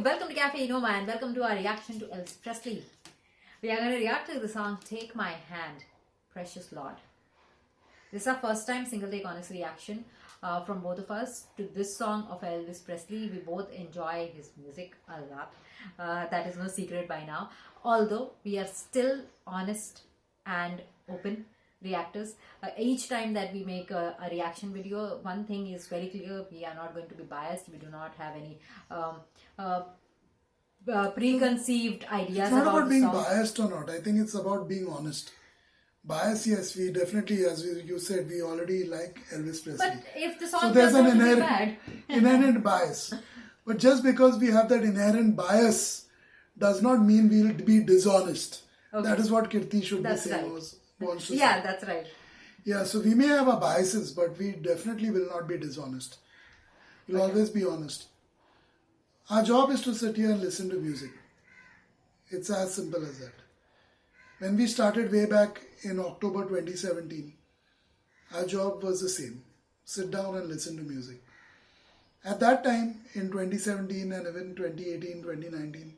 welcome to Cafe Enoma and welcome to our reaction to Elvis Presley. We are going to react to the song Take My Hand, Precious Lord. This is our first time single take honest reaction from both of us to this song of Elvis Presley. We both enjoy his music a lot. That is no secret by now. Although we are still honest and open reactors. Each time that we make a reaction video, one thing is very clear: we are not going to be biased. We do not have any preconceived ideas. It's not about being song. biased or not. I think it's about being honest. Bias, yes, we definitely, as you said, we already like Elvis Presley. But if the song so there's turns an out to be bad, inherent bias. But just because we have that inherent bias does not mean we'll be dishonest. Okay. That is what Kirti should be saying. Right. Wants to yeah, say. That's right. Yeah, so we may have our biases, but we definitely will not be dishonest. We'll always be honest. Our job is to sit here and listen to music. It's as simple as that. When we started way back in October 2017, our job was the same. Sit down and listen to music. At that time, in 2017 and even 2018, 2019,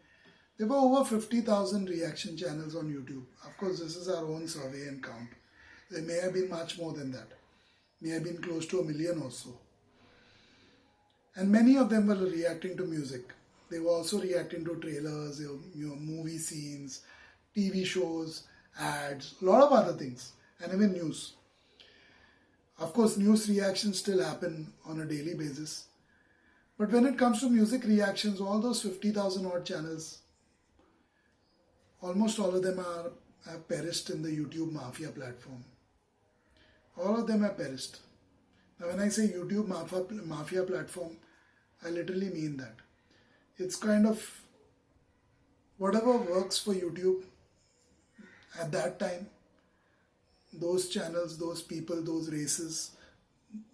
there were over 50,000 reaction channels on YouTube. Of course, this is our own survey and count. There may have been much more than that. May have been close to 1 million or so. And many of them were reacting to music. They were also reacting to trailers, movie scenes, TV shows, ads, a lot of other things, and even news. Of course, news reactions still happen on a daily basis. But when it comes to music reactions, all those 50,000 odd channels, almost all of them have perished in the YouTube Mafia platform. All of them have perished. Now when I say YouTube Mafia platform, I literally mean that. It's kind of whatever works for YouTube at that time, those channels, those people, those races,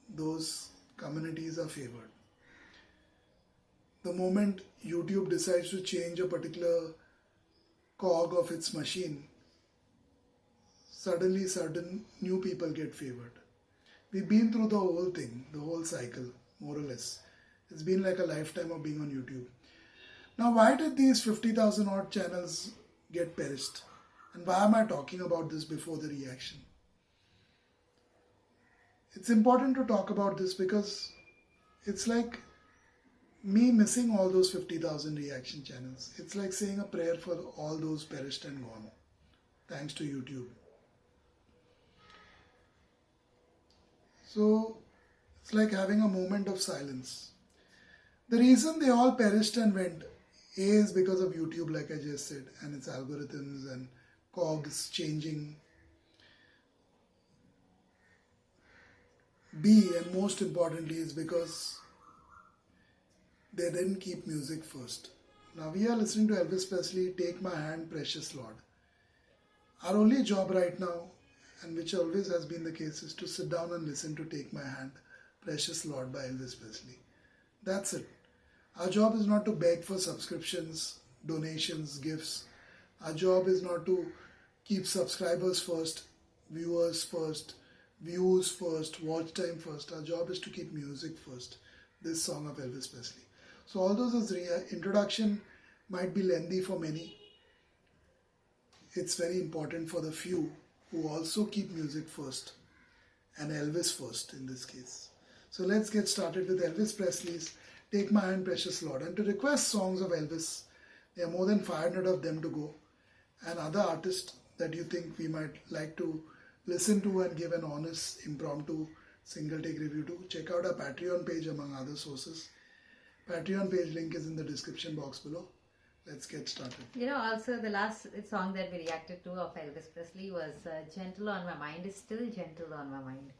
those communities are favored. The moment YouTube decides to change a particular cog of its machine, suddenly certain new people get favored. We've been through the whole thing, the whole cycle, more or less. It's been like a lifetime of being on YouTube. Now, why did these 50,000 odd channels get perished? And why am I talking about this before the reaction? It's important to talk about this because it's like me missing all those 50,000 reaction channels. It's like saying a prayer for all those perished and gone, thanks to YouTube. So it's like having a moment of silence. The reason they all perished and went, A, is because of YouTube, like I just said, and its algorithms and cogs changing. B, and most importantly, is because they didn't keep music first. Now we are listening to Elvis Presley, Take My Hand, Precious Lord. Our only job right now, and which always has been the case, is to sit down and listen to Take My Hand, Precious Lord by Elvis Presley. That's it. Our job is not to beg for subscriptions, donations, gifts. Our job is not to keep subscribers first, viewers first, views first, watch time first. Our job is to keep music first. This song of Elvis Presley. So although this introduction might be lengthy for many, it's very important for the few who also keep music first and Elvis first in this case. So let's get started with Elvis Presley's Take My Hand, Precious Lord. And to request songs of Elvis, there are more than 500 of them to go. And other artists that you think we might like to listen to and give an honest, impromptu, single take review to, check out our Patreon page among other sources. Patreon page link is in the description box below. Let's get started. Also the last song that we reacted to of Elvis Presley was Gentle on My Mind. Is still gentle on my mind.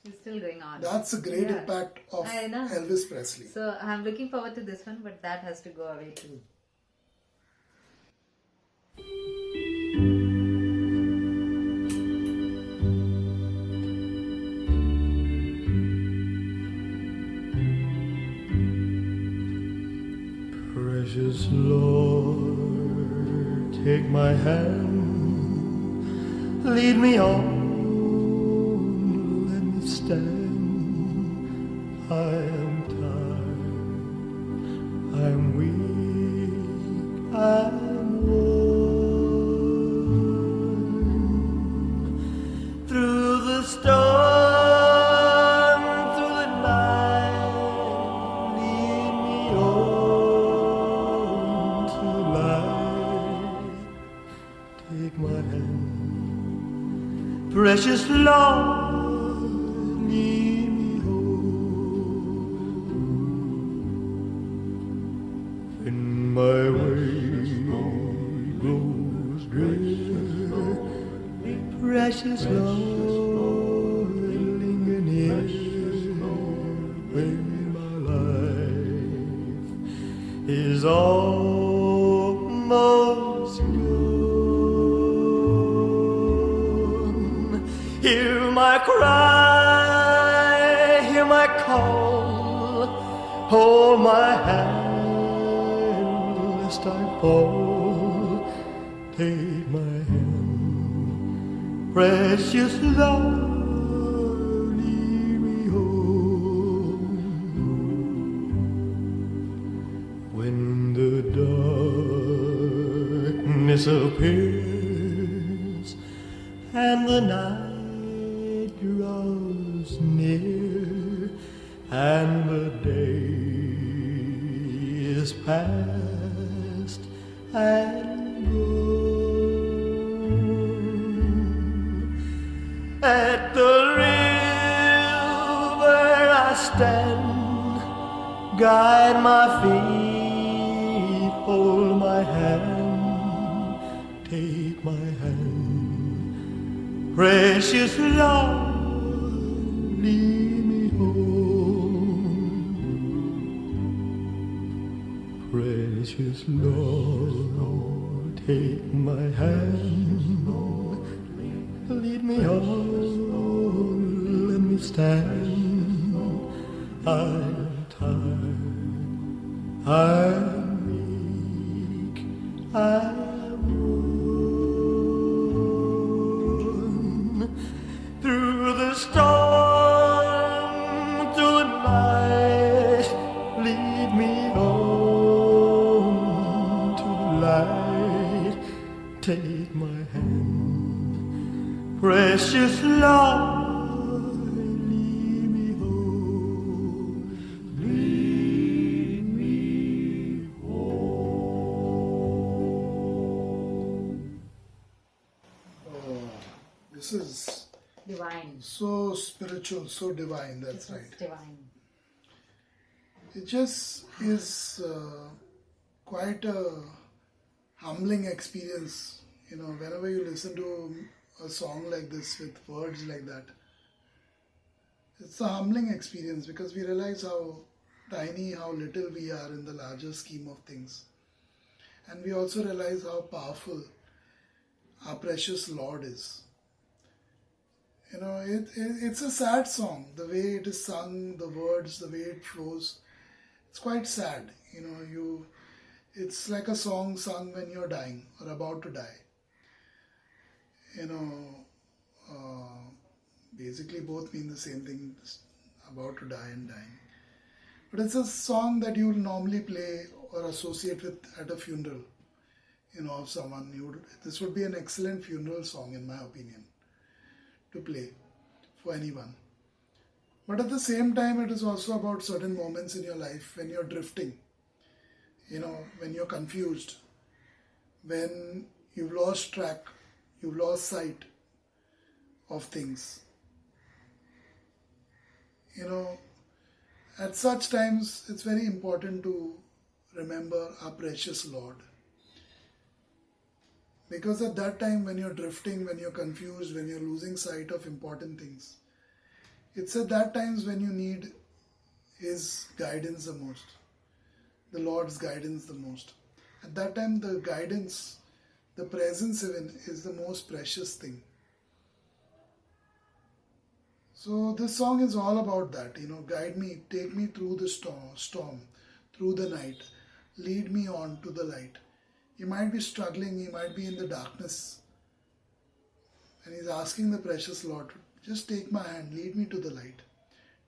It's still going on. That's a great impact of Elvis Presley. So I'm looking forward to this one, but that has to go away too. Precious Lord, take my hand, lead me on, let me stand. I am tired, I am weak, precious Lord, lead me home. When my way grows drear, precious Lord, linger near. When my life is almost gone, hear my cry, hear my call, hold my hand lest I fall. Take my hand, precious Lord, lead me home. When the darkness appears and the night draws near and the day is past and gone, at the river I stand, guide my feet, hold my hand, take my hand, precious Lord, lead me home. Precious Lord, take my hand, lead me on, let me stand. I'm tired, I'm weak, I'm worn. Through the storm, through the night, lead me on to the light. Take my hand, precious Lord, lead me home, lead me home. Oh, this is Divine. so spiritual, so divine. That's This is right. divine. It just is quite a humbling experience, whenever you listen to a song like this with words like that. It's a humbling experience because we realize how tiny, how little we are in the larger scheme of things. And we also realize how powerful our precious Lord is. It's a sad song. The way it is sung, the words, the way it flows, it's quite sad. It's like a song sung when you're dying or about to die. Basically both mean the same thing, about to die and dying. But it's a song that you will normally play or associate with at a funeral, of someone. This would be an excellent funeral song, in my opinion, to play for anyone. But at the same time, it is also about certain moments in your life when you're drifting, when you're confused, when you've lost track, you've lost sight of things. At such times, it's very important to remember our precious Lord. Because at that time, when you're drifting, when you're confused, when you're losing sight of important things, it's at that times when you need His guidance the most, the Lord's guidance the most. At that time, the guidance, the presence even, is the most precious thing. So this song is all about that, guide me, take me through the storm, through the night, lead me on to the light. You might be struggling, you might be in the darkness, and He's asking the precious Lord, just take my hand, lead me to the light.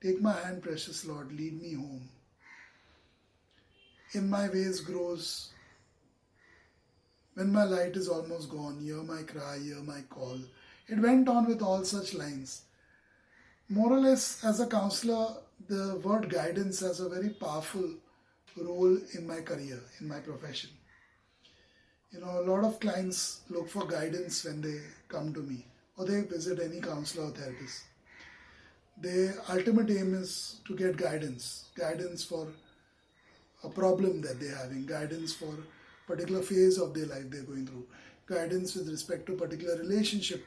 Take my hand, precious Lord, lead me home. In my ways grows, when my light is almost gone, hear my cry, hear my call. It went on with all such lines. More or less, as a counselor, the word guidance has a very powerful role in my career, in my profession. A lot of clients look for guidance when they come to me or they visit any counselor or therapist, their ultimate aim is to get guidance for a problem that they're having, guidance for a particular phase of their life they're going through, guidance with respect to a particular relationship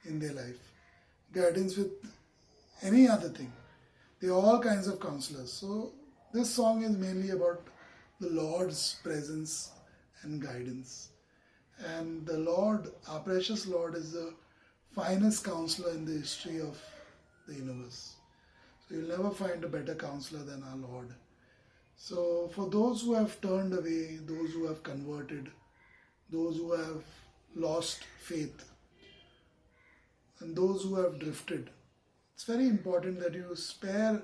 in their life, guidance with any other thing. There are all kinds of counselors. So this song is mainly about the Lord's presence and guidance. And the Lord, our precious Lord, is the finest counselor in the history of the universe. So you'll never find a better counselor than our Lord. So for those who have turned away, those who have converted, those who have lost faith, and those who have drifted, it's very important that you spare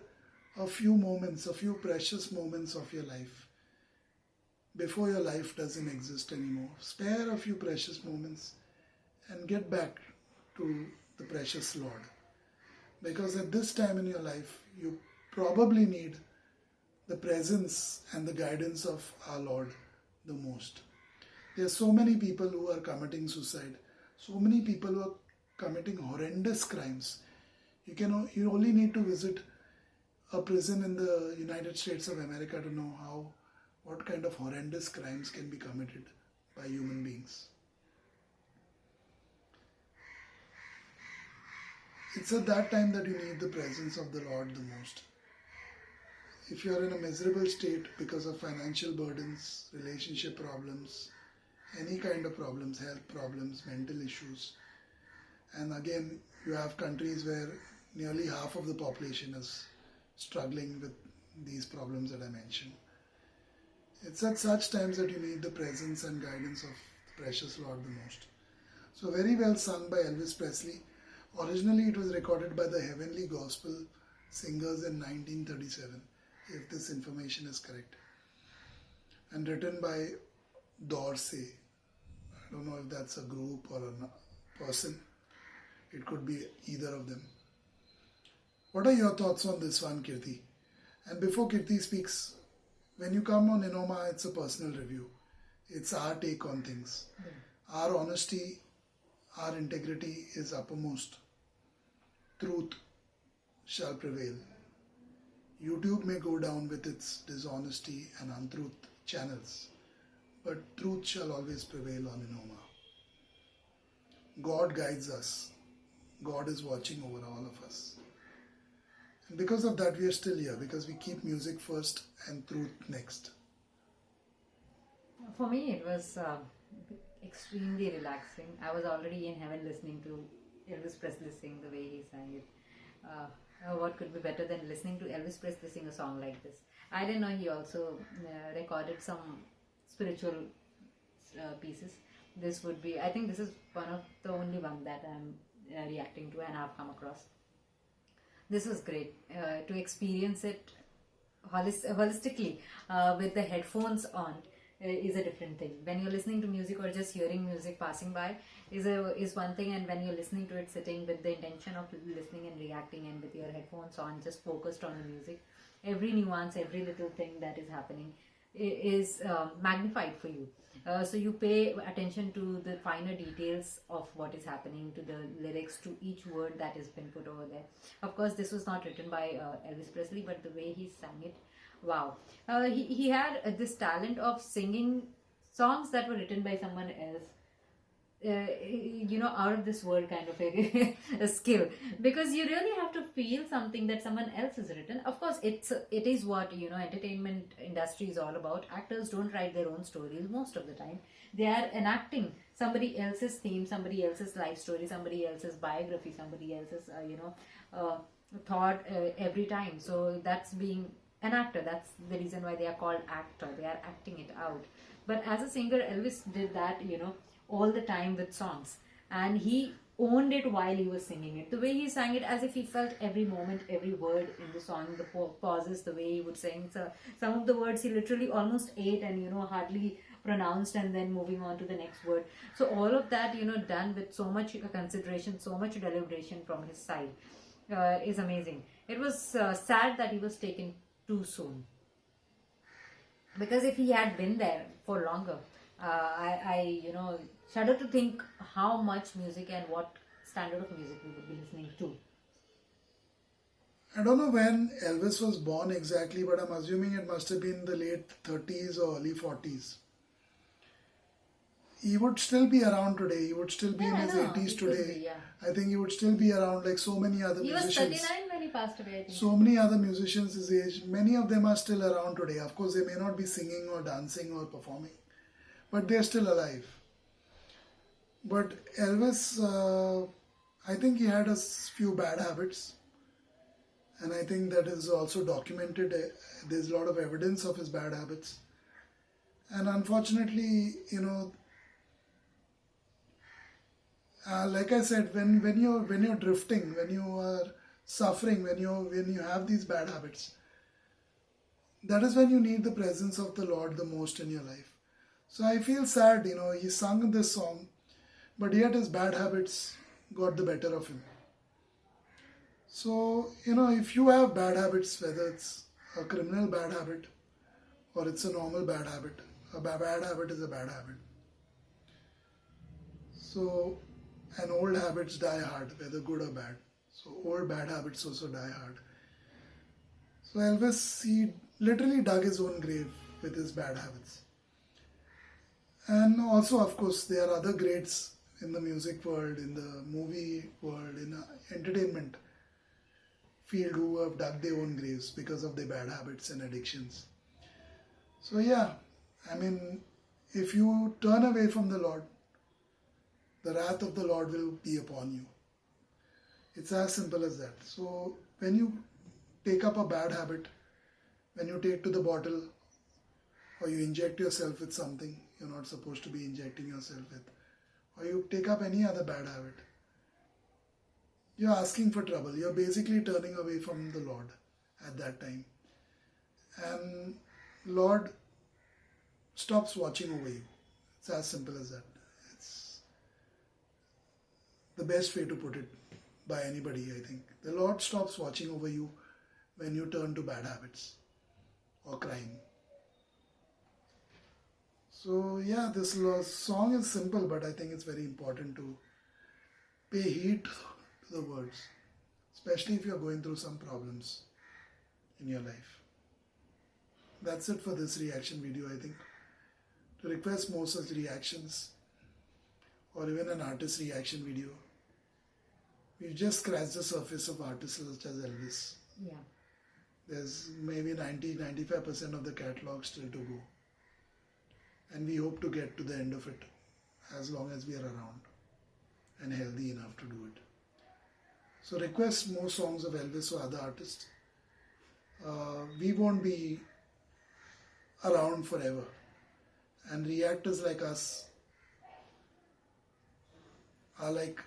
a few moments, a few precious moments of your life before your life doesn't exist anymore. Spare a few precious moments and get back to the precious Lord. Because at this time in your life, you probably need the presence and the guidance of our Lord the most. There are so many people who are committing suicide, so many people who are committing horrendous crimes. You only need to visit a prison in the United States of America to know what kind of horrendous crimes can be committed by human beings. It's at that time that you need the presence of the Lord the most. If you are in a miserable state because of financial burdens, relationship problems, any kind of problems, health problems, mental issues, and again, you have countries where nearly half of the population is struggling with these problems that I mentioned. It's at such times that you need the presence and guidance of the precious Lord the most. So very well sung by Elvis Presley. Originally it was recorded by the Heavenly Gospel Singers in 1937, if this information is correct, and written by Dorsey. I don't know if that's a group or a person. It could be either of them. What are your thoughts on this one, Kirti? And before Kirti speaks, when you come on Enoma, it's a personal review. It's our take on things. Our honesty, our integrity is uppermost. Truth shall prevail. YouTube may go down with its dishonesty and untruth channels, but truth shall always prevail on Enoma. God guides us. God is watching over all of us. And because of that, we are still here, because we keep music first and truth next. For me, it was extremely relaxing. I was already in heaven listening to Elvis Presley sing the way he sang it. What could be better than listening to Elvis Presley sing a song like this? I didn't know he also recorded some spiritual pieces. This would be, I think this is one of the only one that I'm reacting to and I've come across. This was great to experience it holistically with the headphones on. Is a different thing. When you're listening to music or just hearing music passing by is one thing, and when you're listening to it sitting with the intention of listening and reacting and with your headphones on, just focused on the music, every nuance, every little thing that is happening is magnified for you. So you pay attention to the finer details of what is happening, to the lyrics, to each word that has been put over there. Of course, this was not written by Elvis Presley, but the way he sang it, wow. He had this talent of singing songs that were written by someone else. Out of this world kind of a skill, because you really have to feel something that someone else has written. Of course, it is what entertainment industry is all about. Actors don't write their own stories most of the time. They are enacting somebody else's theme, somebody else's life story, somebody else's biography, somebody else's thought every time. So that's being an actor. That's the reason why they are called actor. They are acting it out. But as a singer, Elvis did that all the time with songs, and he owned it while he was singing it. The way he sang it, as if he felt every moment, every word in the song, the pauses, the way he would sing. So some of the words he literally almost ate and hardly pronounced, and then moving on to the next word. So all of that done with so much consideration, so much deliberation from his side is amazing. It was sad that he was taken too soon, because if he had been there for longer, I shudder to think how much music and what standard of music we would be listening to. I don't know when Elvis was born exactly, but I'm assuming it must have been the late 30s or early 40s. He would still be around today. He would still be in Yeah, I his know. 80s He could today. be, yeah. I think he would still be around like so many other He was musicians. 39 when he passed away, I think. So many other musicians his age. Many of them are still around today. Of course, they may not be singing or dancing or performing, but they're still alive. But Elvis, I think he had a few bad habits. And I think that is also documented. There's a lot of evidence of his bad habits. And unfortunately, like I said, when you're drifting, when you are suffering, when you have these bad habits, that is when you need the presence of the Lord the most in your life. So I feel sad, he sung this song, but yet his bad habits got the better of him. So, if you have bad habits, whether it's a criminal bad habit or it's a normal bad habit, a bad habit is a bad habit. So, and old habits die hard, whether good or bad. So, old bad habits also die hard. So, Elvis, he literally dug his own grave with his bad habits. And also, of course, there are other greats in the music world, in the movie world, in entertainment field who have dug their own graves because of their bad habits and addictions. So yeah, I mean, if you turn away from the Lord, the wrath of the Lord will be upon you. It's as simple as that. So when you take up a bad habit, when you take to the bottle or you inject yourself with something you're not supposed to be injecting yourself with, or you take up any other bad habit, you're asking for trouble. You're basically turning away from the Lord at that time. And Lord stops watching over you. It's as simple as that. It's the best way to put it by anybody, I think. The Lord stops watching over you when you turn to bad habits or crime. So yeah, this song is simple, but I think it's very important to pay heed to the words, especially if you're going through some problems in your life. That's it for this reaction video, I think. To request more such reactions or even an artist reaction video, we've just scratched the surface of artists such as Elvis. Yeah. There's maybe 90-95% of the catalog still to go. And we hope to get to the end of it as long as we are around and healthy enough to do it. So request more songs of Elvis or other artists. We won't be around forever. And reactors like us are like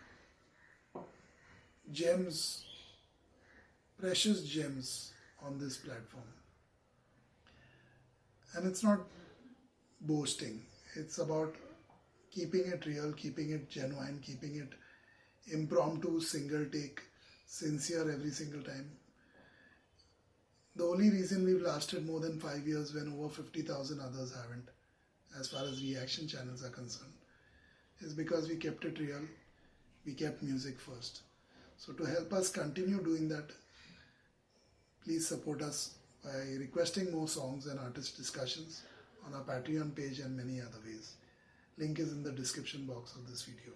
gems, precious gems on this platform. And it's not boasting. It's about keeping it real, keeping it genuine, keeping it impromptu, single take, sincere every single time. The only reason we've lasted more than 5 years when over 50,000 others haven't, as far as reaction channels are concerned, is because we kept it real, we kept music first. So to help us continue doing that, please support us by requesting more songs and artist discussions on our Patreon page and many other ways. Link is in the description box of this video.